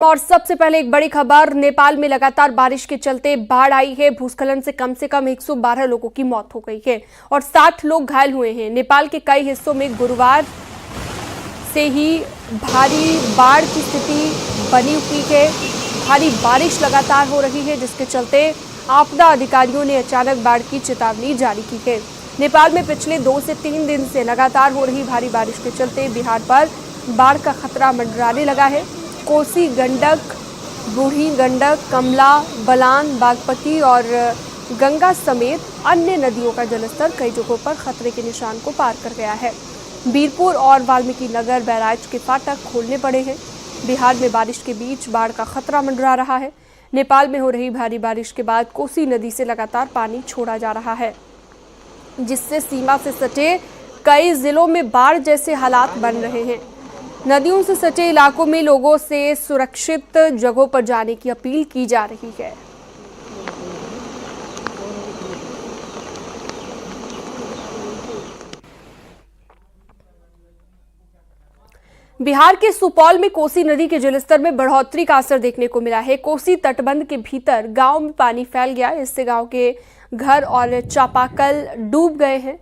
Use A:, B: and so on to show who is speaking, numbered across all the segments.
A: और सबसे पहले एक बड़ी खबर, नेपाल में लगातार बारिश के चलते बाढ़ आई है। भूस्खलन से कम 112 लोगों की मौत हो गई है और 60 लोग घायल हुए हैं। नेपाल के कई हिस्सों में गुरुवार से ही भारी बाढ़ की स्थिति बनी हुई है। भारी बारिश लगातार हो रही है, जिसके चलते आपदा अधिकारियों ने अचानक बाढ़ की चेतावनी जारी की है। नेपाल में पिछले 2 से 3 दिन से लगातार हो रही भारी बारिश के चलते बिहार पर बाढ़ का खतरा मंडराने लगा है। कोसी, गंडक, बूढ़ी गंडक, कमला, बलान, बागमती और गंगा समेत अन्य नदियों का जलस्तर कई जगहों पर खतरे के निशान को पार कर गया है। बीरपुर और वाल्मीकि नगर बैराज के फाटक खोलने पड़े हैं। बिहार में बारिश के बीच बाढ़ का खतरा मंडरा रहा है। नेपाल में हो रही भारी बारिश के बाद कोसी नदी से लगातार पानी छोड़ा जा रहा है, जिससे सीमा से सटे कई जिलों में बाढ़ जैसे हालात बन रहे हैं। नदियों से सटे इलाकों में लोगों से सुरक्षित जगहों पर जाने की अपील की जा रही है। बिहार के सुपौल में कोसी नदी के जलस्तर में बढ़ोतरी का असर देखने को मिला है। कोसी तटबंध के भीतर गांव में पानी फैल गया, इससे गांव के घर और चापाकल डूब गए हैं।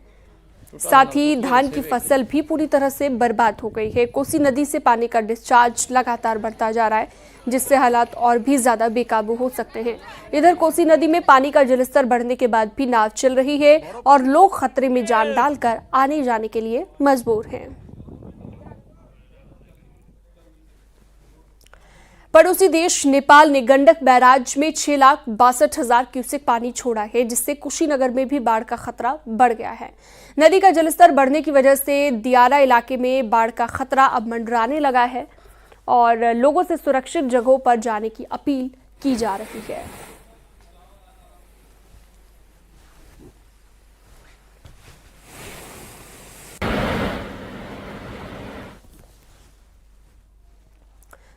A: साथ ही धान की फसल भी पूरी तरह से बर्बाद हो गई है। कोसी नदी से पानी का डिस्चार्ज लगातार बढ़ता जा रहा है, जिससे हालात और भी ज्यादा बेकाबू हो सकते हैं। इधर कोसी नदी में पानी का जलस्तर बढ़ने के बाद भी नाव चल रही है और लोग खतरे में जान डालकर आने जाने के लिए मजबूर हैं। पड़ोसी देश नेपाल ने गंडक बैराज में 6,62,000 क्यूसेक पानी छोड़ा है, जिससे कुशीनगर में भी बाढ़ का खतरा बढ़ गया है। नदी का जलस्तर बढ़ने की वजह से दियारा इलाके में बाढ़ का खतरा अब मंडराने लगा है और लोगों से सुरक्षित जगहों पर जाने की अपील की जा रही है।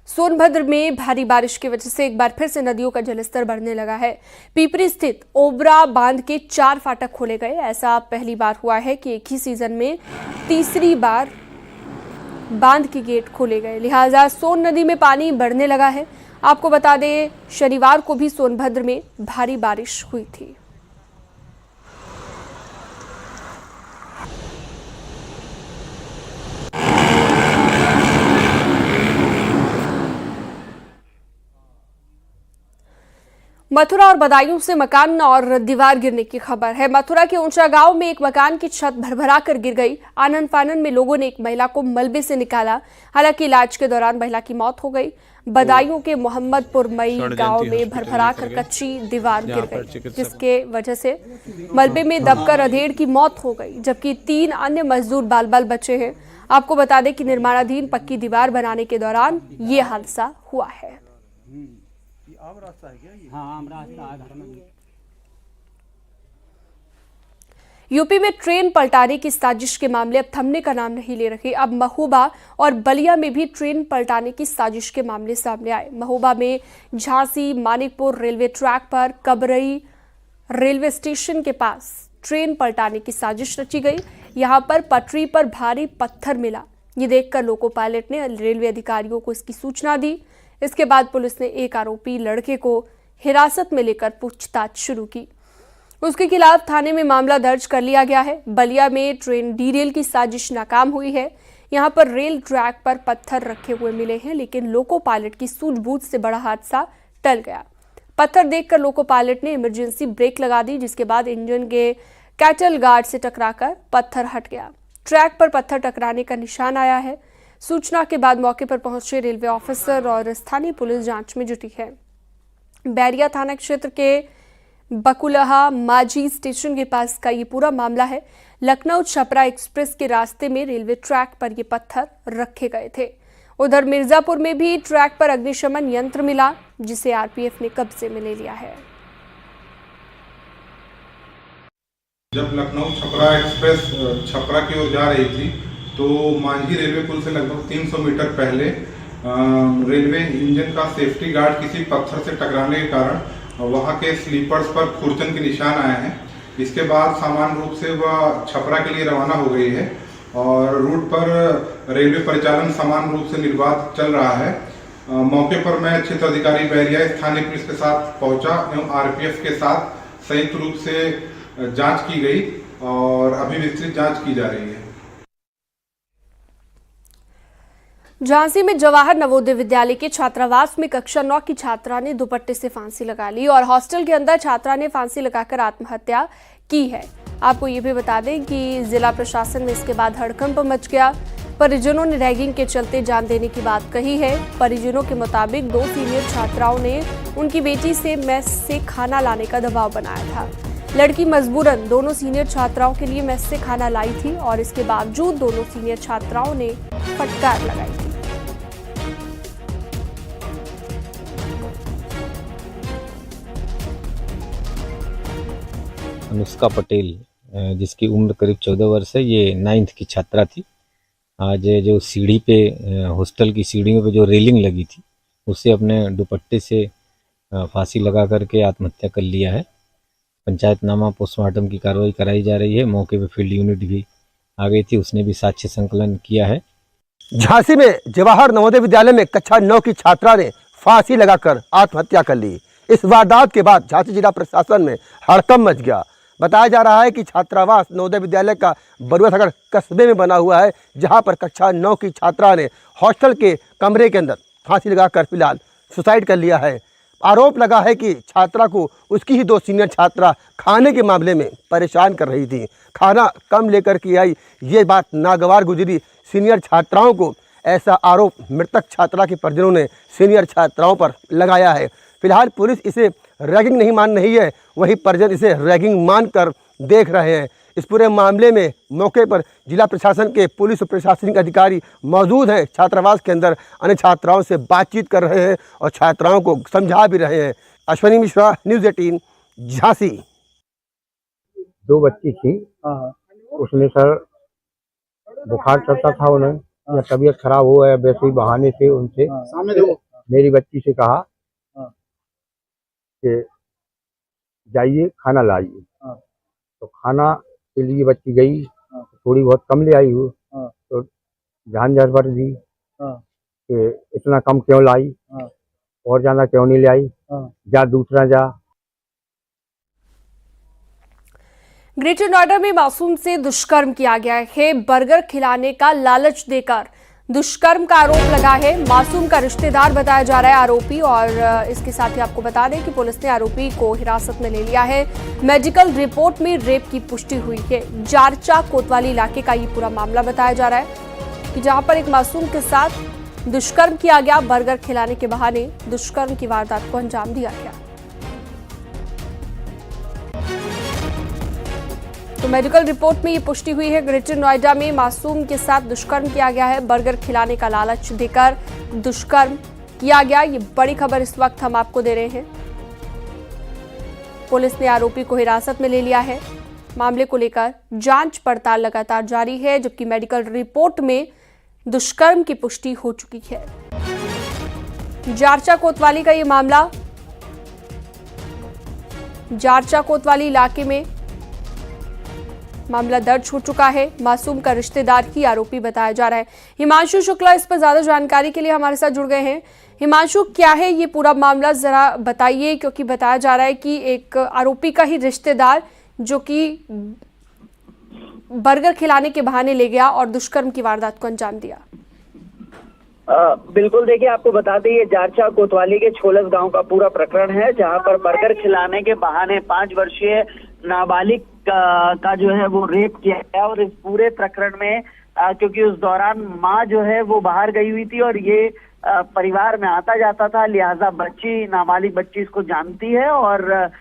A: सोनभद्र में भारी बारिश की वजह से एक बार फिर से नदियों का जलस्तर बढ़ने लगा है। पीपरी स्थित ओबरा बांध के 4 फाटक खोले गए। ऐसा पहली बार हुआ है कि एक ही सीजन में तीसरी बार बांध के गेट खोले गए, लिहाजा सोन नदी में पानी बढ़ने लगा है। आपको बता दें, शनिवार को भी सोनभद्र में भारी बारिश हुई थी। मथुरा और बदायूं से मकान और दीवार गिरने की खबर है। मथुरा के ऊंचा गांव में एक मकान की छत भरभरा कर गिर गई। आनन फानन में लोगों ने एक महिला को मलबे से निकाला, हालांकि इलाज के दौरान महिला की मौत हो गई। बदायूं के मोहम्मदपुर मई गांव में भरभरा कर कच्ची दीवार गिर गई, जिसके वजह से मलबे में दबकर अधेड़ की मौत हो गई, जबकि 3 अन्य मजदूर बाल बाल बचे हैं। आपको बता दें कि निर्माणाधीन पक्की दीवार बनाने के दौरान ये हादसा हुआ है। यूपी में ट्रेन पलटाने की साजिश के मामले अब थमने का नाम नहीं ले रहे। अब महोबा और बलिया में भी ट्रेन पलटाने की साजिश के मामले सामने आए। महोबा में झांसी मानिकपुर रेलवे ट्रैक पर कबरई रेलवे स्टेशन के पास ट्रेन पलटाने की साजिश रची गई। यहां पर पटरी पर भारी पत्थर मिला। ये देखकर लोको पायलट ने रेलवे अधिकारियों को इसकी सूचना दी। इसके बाद पुलिस ने एक आरोपी लड़के को हिरासत में लेकर पूछताछ शुरू की। उसके खिलाफ थाने में मामला दर्ज कर लिया गया है। बलिया में ट्रेन डीरेल की साजिश नाकाम हुई है। यहां पर रेल ट्रैक पर पत्थर रखे हुए मिले हैं, लेकिन लोको पायलट की सूझबूझ से बड़ा हादसा टल गया। पत्थर देखकर लोको पायलट ने इमरजेंसी ब्रेक लगा दी, जिसके बाद इंजन के कैटल गार्ड से टकराकर पत्थर हट गया। ट्रैक पर पत्थर टकराने का निशान आया है। सूचना के बाद मौके पर पहुंचे रेलवे ऑफिसर और स्थानीय पुलिस जांच में जुटी है। बैरिया थाना क्षेत्र के बकुलहा माझी स्टेशन के पास का ये पूरा मामला है। लखनऊ छपरा एक्सप्रेस के रास्ते में रेलवे ट्रैक पर ये पत्थर रखे गए थे। उधर मिर्जापुर में भी ट्रैक पर अग्निशमन यंत्र मिला, जिसे आरपीएफ ने कब्जे में ले लिया है।
B: जब लखनऊ छपरा एक्सप्रेस छपरा की ओर जा रही थी तो मांझी रेलवे पुल से लगभग 300 मीटर पहले रेलवे इंजन का सेफ्टी गार्ड किसी पत्थर से टकराने के कारण वहां के स्लीपर्स पर खुरचन के निशान आए हैं। इसके बाद सामान्य रूप से वह छपरा के लिए रवाना हो गई है और रूट पर रेलवे परिचालन समान रूप से निर्बाध चल रहा है। मौके पर मैं क्षेत्र अधिकारी बैरिया स्थानीय पुलिस के साथ पहुंचा एवं आरपीएफ के साथ संयुक्त रूप से जांच की गई और अभी विस्तृत जांच की जा रही है।
A: झांसी में जवाहर नवोदय विद्यालय के छात्रावास में कक्षा 9 की छात्रा ने दुपट्टे से फांसी लगा ली और हॉस्टल के अंदर छात्रा ने फांसी लगाकर आत्महत्या की है। आपको ये भी बता दें कि जिला प्रशासन में इसके बाद हड़कंप मच गया। परिजनों ने रैगिंग के चलते जान देने की बात कही है। परिजनों के मुताबिक 2 सीनियर छात्राओं ने उनकी बेटी से मेस से खाना लाने का दबाव बनाया था। लड़की मजबूरन दोनों सीनियर छात्राओं के लिए मेस से खाना लाई थी और इसके बावजूद दोनों सीनियर छात्राओं ने फटकार लगाई थी।
C: अनुष्का पटेल, जिसकी उम्र करीब 14 वर्ष है, ये 9th की छात्रा थी। आज जो सीढ़ी पे हॉस्टल की सीढ़ियों पे जो रेलिंग लगी थी उससे अपने दुपट्टे से फांसी लगा करके आत्महत्या कर लिया है। पंचायतनामा पोस्टमार्टम की कार्रवाई कराई जा रही है। मौके पे फील्ड यूनिट भी आ गई थी, उसने भी साक्ष्य संकलन किया है।
D: झांसी में जवाहर नवोदय विद्यालय में कक्षा 9 की छात्रा ने फांसी लगाकर आत्महत्या कर ली। इस वारदात के बाद झांसी जिला प्रशासन में हड़कंप मच गया। बताया जा रहा है कि छात्रावास नवोदय विद्यालय का बरुआ सागर कस्बे में बना हुआ है, जहां पर कक्षा 9 की छात्रा ने हॉस्टल के कमरे के अंदर फांसी लगाकर फिलहाल सुसाइड कर लिया है। आरोप लगा है कि छात्रा को उसकी ही 2 सीनियर छात्रा खाने के मामले में परेशान कर रही थी। खाना कम लेकर के आई, ये बात नागवार गुजरी सीनियर छात्राओं को। ऐसा आरोप मृतक छात्रा के परिजनों ने सीनियर छात्राओं पर लगाया है। फिलहाल पुलिस इसे रैगिंग नहीं मान रही है, वहीं परिजन इसे रैगिंग मानकर देख रहे हैं। इस पूरे मामले में मौके पर जिला प्रशासन के पुलिस और प्रशासनिक अधिकारी मौजूद हैं। छात्रावास के अंदर अन्य छात्राओं से बातचीत कर रहे हैं और छात्राओं को समझा भी रहे हैं। अश्विनी मिश्रा, न्यूज़ 18, झांसी।
E: 2 बच्ची थी, उसमें सर बुखार चढ़ता था उन्हें, या तबीयत खराब हो गया, वैसे ही बहाने से उनसे मेरी बच्ची से कहा कि जाइए खाना लाइए। तो खाना के लिए बच्ची गई, थोड़ी बहुत कम ले आई हूँ, तो झांझर भर दी कि इतना कम क्यों लाई, और ज़्यादा क्यों नहीं ले आई, जा दूसरा जा।
A: ग्रेटर नोएडा में मासूम से दुष्कर्म किया गया है। बर्गर खिलाने का लालच देकर दुष्कर्म का आरोप लगा है। मासूम का रिश्तेदार बताया जा रहा है आरोपी, और इसके साथ ही आपको बता दें कि पुलिस ने आरोपी को हिरासत में ले लिया है। मेडिकल रिपोर्ट में रेप की पुष्टि हुई है। जारचा कोतवाली इलाके का ये पूरा मामला बताया जा रहा है कि जहां पर एक मासूम के साथ दुष्कर्म किया गया। बर्गर खिलाने के बहाने दुष्कर्म की वारदात को अंजाम दिया गया। तो मेडिकल रिपोर्ट में ये पुष्टि हुई है। ग्रेटर नोएडा में मासूम के साथ दुष्कर्म किया गया है। बर्गर खिलाने का लालच देकर दुष्कर्म किया गया। ये बड़ी खबर इस वक्त हम आपको दे रहे हैं। पुलिस ने आरोपी को हिरासत में ले लिया है। मामले को लेकर जांच पड़ताल लगातार जारी है, जबकि मेडिकल रिपोर्ट में दुष्कर्म की पुष्टि हो चुकी है। जारचा कोतवाली का ये मामला, जारचा कोतवाली इलाके में मामला दर्ज हो चुका है। मासूम का रिश्तेदार ही आरोपी बताया जा रहा है। हिमांशु शुक्ला इस पर ज्यादा जानकारी के लिए हमारे साथ जुड़ गए हैं। हिमांशु, क्या है ये पूरा मामला, जरा बताइए, क्योंकि बताया जा रहा है कि एक आरोपी का ही रिश्तेदार जो कि बर्गर खिलाने के बहाने ले गया और दुष्कर्म की वारदात को अंजाम दिया।
F: बिल्कुल, देखिए आपको बता दें ये जारचा कोतवाली के छोलस गांव का पूरा प्रकरण है, जहां पर बर्गर खिलाने के बहाने 5 वर्षीय नाबालिग का जो है वो रेप किया गया। और इस पूरे प्रकरण में क्योंकि उस दौरान माँ जो है वो बाहर गई हुई थी और ये परिवार में आता जाता था, लिहाजा बच्ची, नाबालिग बच्ची इसको जानती है और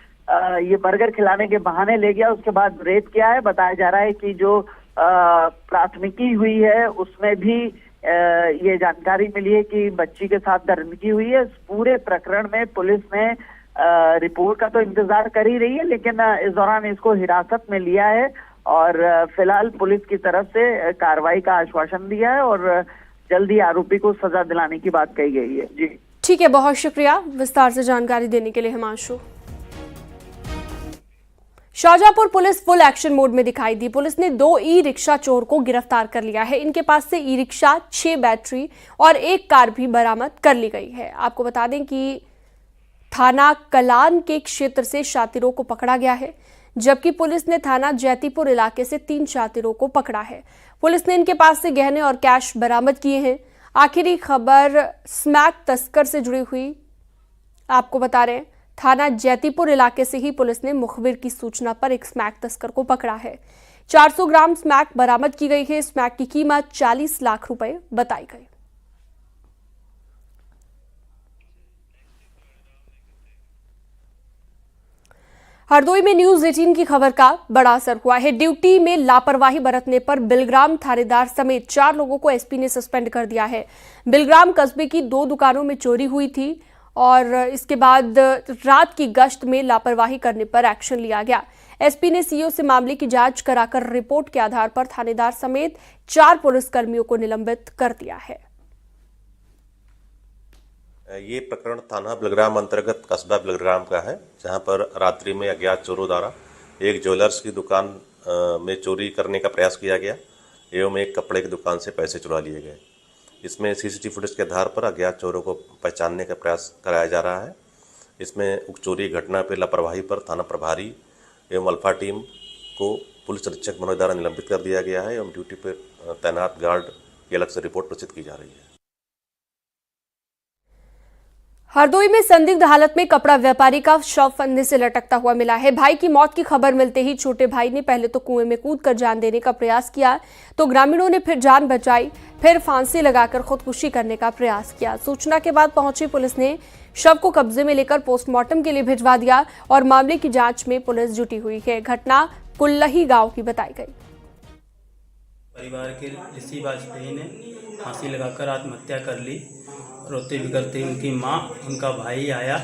F: ये बर्गर खिलाने के बहाने ले गया। उसके बाद रेप किया है। बताया जा रहा है कि जो प्राथमिकी हुई है उसमें भी ये जानकारी मिली है कि बच्ची के साथ दरिंदगी हुई है। इस पूरे प्रकरण में पुलिस ने रिपोर्ट का तो इंतजार कर ही रही है, लेकिन इस दौरान इसको हिरासत में लिया है और फिलहाल पुलिस की तरफ से कार्रवाई का आश्वासन दिया है और जल्दी आरोपी को सजा दिलाने की बात कही गई है। जी
A: ठीक है, बहुत शुक्रिया विस्तार से जानकारी देने के लिए Himanshu. Shahjahanpur police full action mode में दिखाई दी। पुलिस ने 2 ई-रिक्शा चोर को गिरफ्तार कर लिया है। इनके पास से ई-रिक्शा, 6 बैटरी और 1 कार भी बरामद कर ली गई है। आपको बता दें कि थाना कलान के क्षेत्र से शातिरों को पकड़ा गया है, जबकि पुलिस ने थाना जैतीपुर इलाके से 3 शातिरों को पकड़ा है। पुलिस ने इनके पास से गहने और कैश बरामद किए हैं। आखिरी खबर स्मैक तस्कर से जुड़ी हुई आपको बता रहे हैं। थाना जैतीपुर इलाके से ही पुलिस ने मुखबिर की सूचना पर एक स्मैक तस्कर को पकड़ा है। 400 ग्राम स्मैक बरामद की गई है। स्मैक की कीमत 40 लाख रुपए बताई गई। हरदोई में न्यूज 18 की खबर का बड़ा असर हुआ है। ड्यूटी में लापरवाही बरतने पर बिलग्राम थानेदार समेत 4 लोगों को एसपी ने सस्पेंड कर दिया है। बिलग्राम कस्बे की 2 दुकानों में चोरी हुई थी और इसके बाद रात की गश्त में लापरवाही करने पर एक्शन लिया गया। एसपी ने सीओ से मामले की जांच कराकर रिपोर्ट के आधार पर थानेदार समेत 4 पुलिसकर्मियों को निलंबित कर दिया है।
G: ये प्रकरण थाना बिलग्राम अंतर्गत कस्बा बिलग्राम का है, जहां पर रात्रि में अज्ञात चोरों द्वारा एक ज्वेलर्स की दुकान में चोरी करने का प्रयास किया गया एवं एक कपड़े की दुकान से पैसे चुरा लिए गए। इसमें सीसीटीवी फुटेज के आधार पर अज्ञात चोरों को पहचानने का प्रयास कराया जा रहा है। इसमें उक्त चोरी घटना पर लापरवाही पर थाना प्रभारी एवं अल्फा टीम को पुलिस अधीक्षक मनोज द्वारा निलंबित कर दिया गया है एवं ड्यूटी पर तैनात गार्ड की अलग से रिपोर्ट प्रस्तुत की जा रही है।
A: हरदोई में संदिग्ध हालत में कपड़ा व्यापारी का शव फंदे से लटकता हुआ मिला है। भाई की मौत की खबर मिलते ही छोटे भाई ने पहले तो कुएं में कूदकर जान देने का प्रयास किया, तो ग्रामीणों ने फिर जान बचाई, फिर फांसी लगाकर खुदकुशी करने का प्रयास किया। सूचना के बाद पहुंची पुलिस ने शव को कब्जे में लेकर पोस्टमार्टम के लिए भिजवा दिया और मामले की जांच में पुलिस जुटी हुई है। घटना कुल्लही गाँव की बताई गई।
H: परिवार के ऋषि वाजपेयी ने फांसी लगाकर आत्महत्या कर ली। रोते बिगड़ते उनकी माँ, उनका भाई आया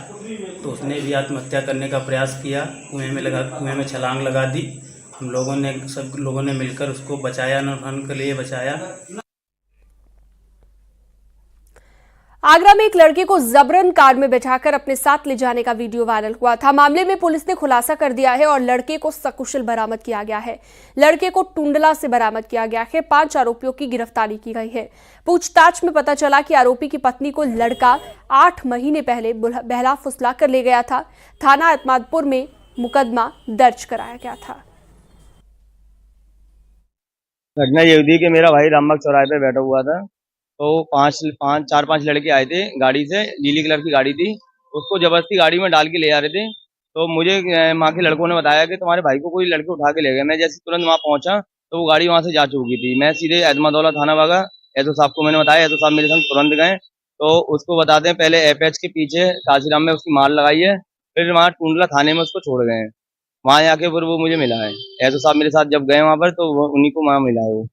H: तो उसने भी आत्महत्या करने का प्रयास किया। कुएं में छलांग लगा दी। हम लोगों ने, सब लोगों ने मिलकर उसको बचाया, नौफन के लिए बचाया।
A: आगरा में एक लड़के को जबरन कार में बैठाकर अपने साथ ले जाने का वीडियो वायरल हुआ था। मामले में पुलिस ने खुलासा कर दिया है और लड़के को सकुशल बरामद किया गया है। लड़के को टुंडला से बरामद किया गया है। 5 आरोपियों की गिरफ्तारी की गई है। पूछताछ में पता चला कि आरोपी की पत्नी को लड़का 8 महीने पहले बहला फुसला कर ले गया था। थाना एतमादपुर में मुकदमा दर्ज कराया गया था।
I: घटना ये हुई कि मेरा भाई रामबाग चौराहे पे बैठा हुआ था, तो 4-5 लड़के आए थे गाड़ी से, नीली कलर की गाड़ी थी। उसको जबरदस्ती गाड़ी में डाल के ले जा रहे थे। तो मुझे वहाँ के लड़कों ने बताया कि तुम्हारे भाई को कोई लड़के उठा के ले गए। मैं जैसे तुरंत वहाँ पहुंचा तो वो गाड़ी वहाँ से जा चुकी थी। मैं सीधे एतमादौला थाना भागा। एतो साहब को मैंने बताया, एतो साहब मेरे संग तुरंत गए। तो उसको बताते हैं पहले एपएच के पीछे काशीराम में उसकी मार लगाई है, फिर वहाँ टुंडला थाने में उसको छोड़ गए हैं। वहाँ आके फिर वो मुझे मिला है। एतो साहब मेरे साथ जब गए वहाँ पर तो उन्हीं को वहाँ मिला है वो।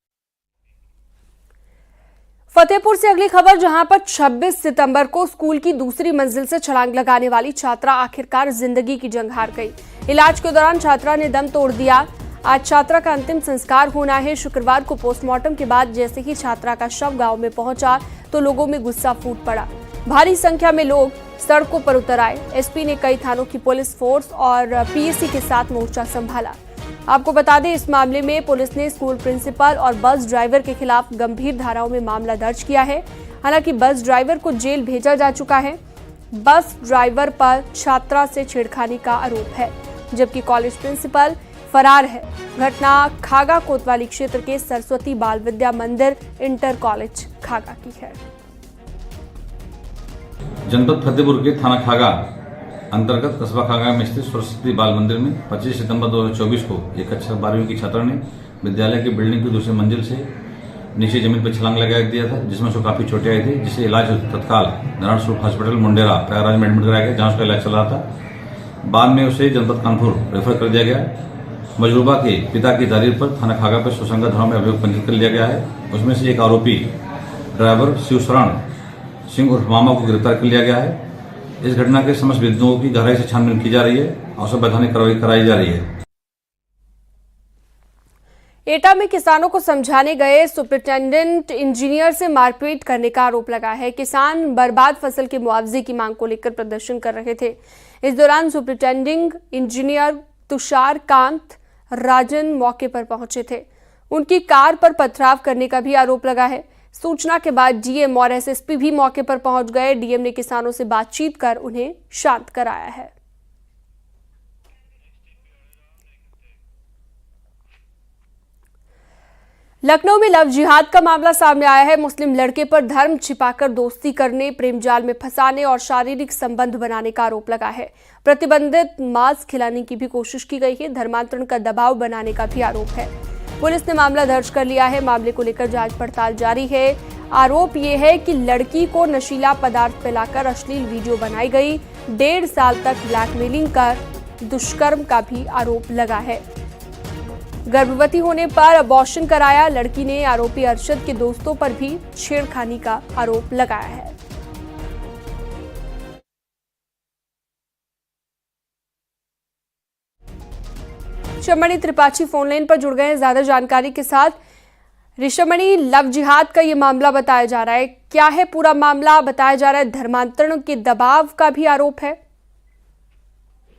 A: फतेहपुर से अगली खबर, जहां पर 26 सितंबर को स्कूल की दूसरी मंजिल से छलांग लगाने वाली छात्रा आखिरकार जिंदगी की जंग हार गई। इलाज के दौरान छात्रा ने दम तोड़ दिया। आज छात्रा का अंतिम संस्कार होना है। शुक्रवार को पोस्टमार्टम के बाद जैसे ही छात्रा का शव गांव में पहुंचा तो लोगों में गुस्सा फूट पड़ा। भारी संख्या में लोग सड़कों पर उतर आए। एसपी ने कई थानों की पुलिस फोर्स और पीएससी के साथ मोर्चा संभाला। आपको बता दें, इस मामले में पुलिस ने स्कूल प्रिंसिपल और बस ड्राइवर के खिलाफ गंभीर धाराओं में मामला दर्ज किया है। हालांकि बस ड्राइवर को जेल भेजा जा चुका है। बस ड्राइवर पर छात्रा से छेड़खानी का आरोप है, जबकि कॉलेज प्रिंसिपल फरार है। घटना खागा कोतवाली क्षेत्र के सरस्वती बाल विद्या मंदिर इंटर कॉलेज खागा की है।
J: जनपद फतेहपुर के थाना खागा अंतर्गत कस्बा खागा में स्थित सरस्वती बाल मंदिर में 25 सितंबर 2024 को एक कक्षा 12वीं की छात्रा ने विद्यालय की बिल्डिंग की दूसरी मंजिल से नीचे जमीन पर छलांग लगा दिया था, जिसमें उसको काफी चोटें आई थी, जिसे इलाज तत्काल नारायण स्वरूप हॉस्पिटल मुंडेरा प्रयागराज में एडमिट कराया गया, जहां उसका इलाज चल रहा था। बाद में उसे जनपद कानपुर रेफर कर दिया गया। मजरूबा के पिता की तारीफ पर थाना खागा पर सुसंगत धाराओं में अभियोग पंजीकृत कर लिया गया है। उसमें से एक आरोपी ड्राइवर शिवशरण सिंह उर्फ मामा को गिरफ्तार कर लिया गया है। इस घटना के समस्त बिंदुओं की गहराई से छानबीन की जा रही है और संवैधानिक कार्रवाई कराई जा रही है।
A: एटा में किसानों को समझाने गए सुपरिटेंडेंट इंजीनियर से मारपीट करने का आरोप लगा है। किसान बर्बाद फसल के मुआवजे की मांग को लेकर प्रदर्शन कर रहे थे। इस दौरान सुपरिटेंडिंग इंजीनियर तुषार कांत राजन मौके पर पहुंचे थे। उनकी कार पर पथराव करने का भी आरोप लगा है। सूचना के बाद डीएम और एसएसपी भी मौके पर पहुंच गए। डीएम ने किसानों से बातचीत कर उन्हें शांत कराया है। लखनऊ में लव जिहाद का मामला सामने आया है। मुस्लिम लड़के पर धर्म छिपाकर दोस्ती करने, प्रेम जाल में फंसाने और शारीरिक संबंध बनाने का आरोप लगा है। प्रतिबंधित मांस खिलाने की भी कोशिश की गई है। धर्मांतरण का दबाव बनाने का भी आरोप है। पुलिस ने मामला दर्ज कर लिया है। मामले को लेकर जांच पड़ताल जारी है। आरोप ये है कि लड़की को नशीला पदार्थ पिलाकर अश्लील वीडियो बनाई गई। 1.5 साल तक ब्लैकमेलिंग कर दुष्कर्म का भी आरोप लगा है। गर्भवती होने पर अबॉर्शन कराया। लड़की ने आरोपी अरशद के दोस्तों पर भी छेड़खानी का आरोप लगाया है। ऋषभमणि त्रिपाठी फोनलाइन पर जुड़ गए हैं ज्यादा जानकारी के साथ। ऋषभमणि, लव जिहाद का ये मामला बताया जा रहा है, क्या है पूरा मामला? बताया जा रहा है धर्मांतरण के दबाव का भी आरोप है।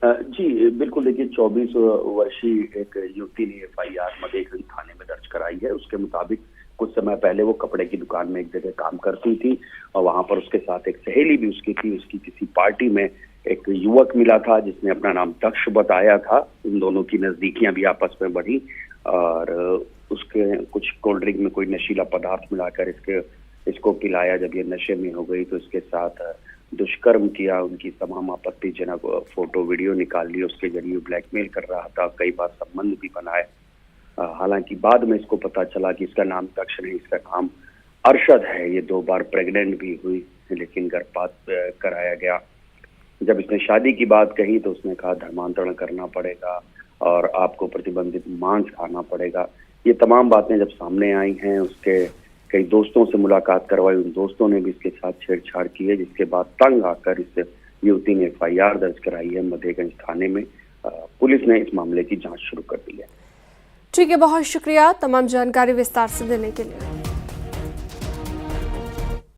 K: जी बिल्कुल, देखिए 24 वर्षीय एक युवती ने एफआईआर मधेगंज थाने में दर्ज कराई है। उसके मुताबिक कुछ समय पहले वो कपड़े की दुकान में एक जगह काम करती थी और वहां पर उसके साथ एक सहेली भी उसकी थी। उसकी किसी पार्टी में एक युवक मिला था जिसने अपना नाम दक्ष बताया था। इन दोनों की नजदीकियां भी आपस में बढ़ी और उसके कुछ कोल्ड ड्रिंक में कोई नशीला पदार्थ मिलाकर इसको पिलाया। जब ये नशे में हो गई तो इसके साथ दुष्कर्म किया। उनकी तमाम आपत्तिजनक फोटो वीडियो निकाल ली। उसके जरिए ब्लैकमेल कर रहा था। कई बार संबंध भी बनाए। हालांकि बाद में इसको पता चला कि इसका नाम दक्ष नहीं, इसका नाम अरशद है। ये 2 बार प्रेग्नेंट भी हुई लेकिन गर्भपात कराया गया। जब इसने शादी की बात कही तो उसने कहा धर्मांतरण करना पड़ेगा और आपको प्रतिबंधित मांस खाना पड़ेगा। ये तमाम बातें जब सामने आई हैं, उसके कई दोस्तों से मुलाकात करवाई। उन दोस्तों ने भी इसके साथ छेड़छाड़ की है, जिसके बाद तंग आकर इस युवती ने एफआईआर दर्ज कराई है मधेगंज थाने में। पुलिस ने इस मामले की जांच शुरू कर दी है।
A: ठीक है, बहुत शुक्रिया तमाम जानकारी विस्तार से देने के लिए।